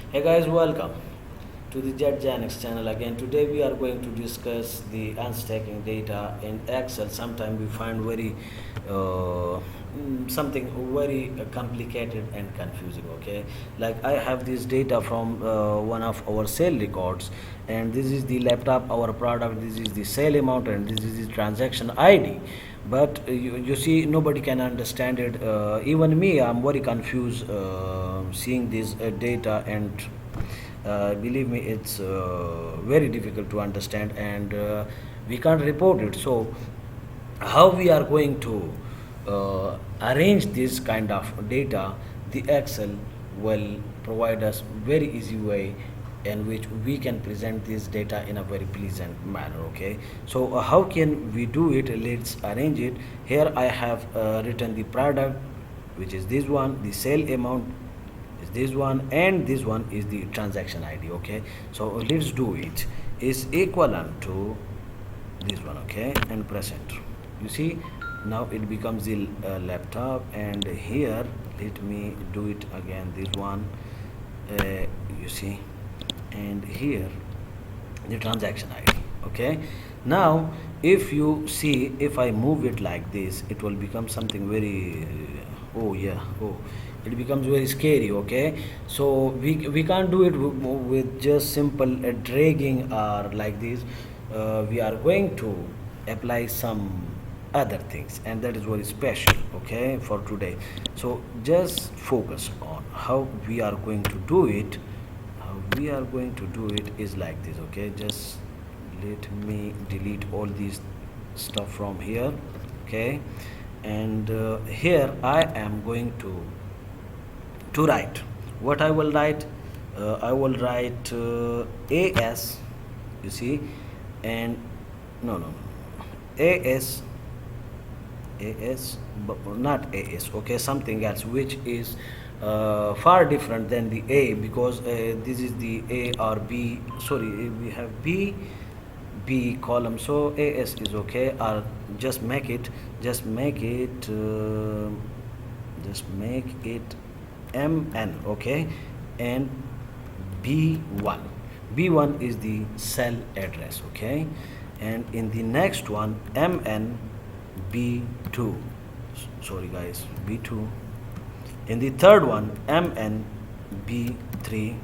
Hey guys, welcome to the JetJanix channel again. Today we are going to discuss the unstacking data in Excel. Sometimes we find something very complicated and confusing. Okay, like I have this data from one of our sale records, and this is the laptop, our product. This is the sale amount, and this is the transaction ID. But you see, nobody can understand it. Even me, I'm very confused seeing this data, and believe me, it's very difficult to understand, and we can't report it. So how we are going to arrange this kind of data? The Excel will provide us very easy way in which we can present this data in a very pleasant manner. Okay, so how can we do it? Let's arrange it. Here I have written the product, which is this one, the sale amount is this one, and this one is the transaction ID. Okay, so let's do it. Is equivalent to this one. Okay, and press enter. You see, now it becomes the laptop, and here let me do it again, this one. You see, and here the transaction ID. Okay, now if you see, if I move it like this, it will become something very oh yeah, oh, it becomes very scary. Okay, so we can't do it with just simple dragging or like this. We are going to apply some other things, and that is very special, okay, for today. So just focus on how we are going to do it. How we are going to do it is like this. Okay, just let me delete all these stuff from here. Okay, and here I am going to write. What I will write? I will write as, you see, and no, as, but not as. Okay, something else which is far different than the A, because this is the A or B. Sorry, we have B column, so as is okay. Or just make it just make it MN. Okay, and B1. B1 is the cell address. Okay, and in the next one, MN B2. Sorry guys, B2. In the third one, MN B3.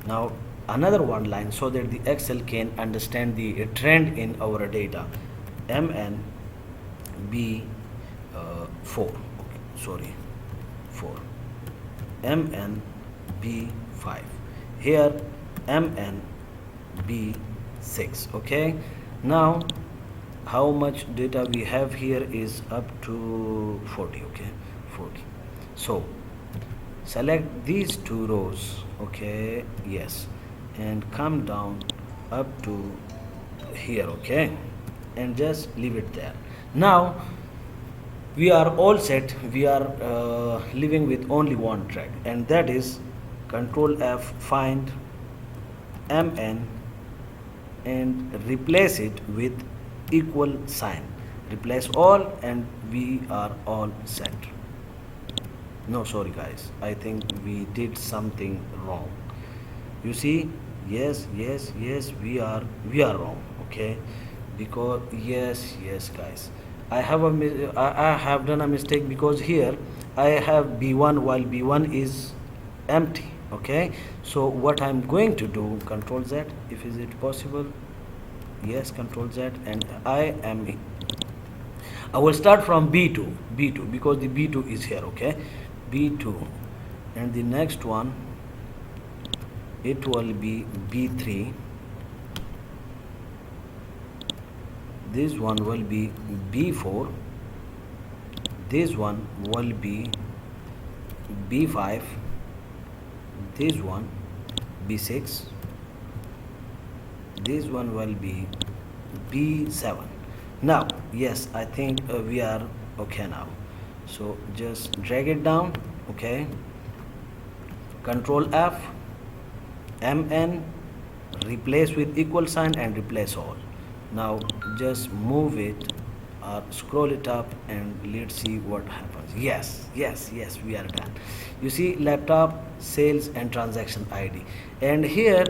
Now another one line, so that the Excel can understand the trend in our data. MN B4. Okay, sorry, 4. MN B5. Here MN B6. Okay, now how much data we have here is up to 40. Okay, 40. So select these two rows. Okay, yes, and come down up to here. Okay, and just leave it there. Now we are all set. We are living with only one track, and that is Control F, find MN, and replace it with equal sign. Replace all, and we are all set. No, sorry guys, I think we did something wrong. You see, yes, we are wrong. Okay, because yes guys, I have done a mistake, because here I have B1 while B1 is empty. Okay, so what I'm going to do, Control Z, if is it possible. Yes, Control Z, and I will start from B2 because the B2 is here. Okay, B2, and the next one, it will be B3. This one will be B4. This one will be B5. This one B6. This one will be B7. Now yes, I think we are okay now. So just drag it down. Okay, Control F, MN, replace with equal sign, and replace all. Now just move it or scroll it up, and let's see what happens. Yes, we are done. You see, laptop, sales and transaction ID. And here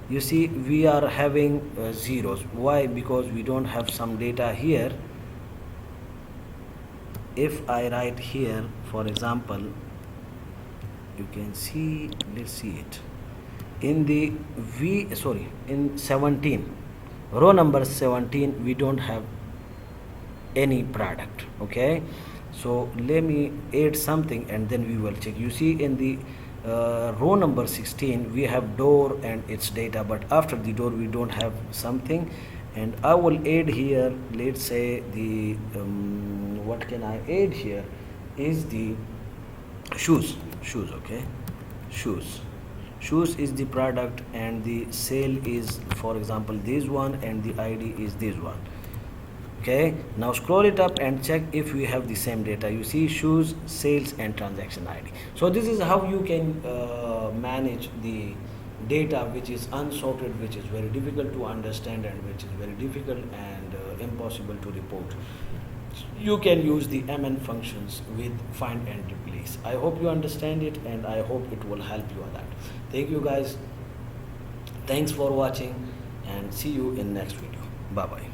you see we are having zeros. Why? Because we don't have some data here. If I write here, for example, you can see, let's see it in the in 17, row number 17, we don't have any product. Okay, so let me add something and then we will check. You see in the row number 16 we have door and its data, but after the door we don't have something. And I will add here, let's say the what can I add here is the shoes. Okay, shoes is the product, and the sale is, for example, this one, and the ID is this one. Okay, now scroll it up and check if we have the same data. You see shoes, sales and transaction ID. So this is how you can manage the data which is unsorted, which is very difficult to understand and which is very difficult and impossible to report. You can use the MN functions with find and replace. I hope you understand it, and I hope it will help you a lot. Thank you guys. Thanks for watching, and see you in next video. Bye bye.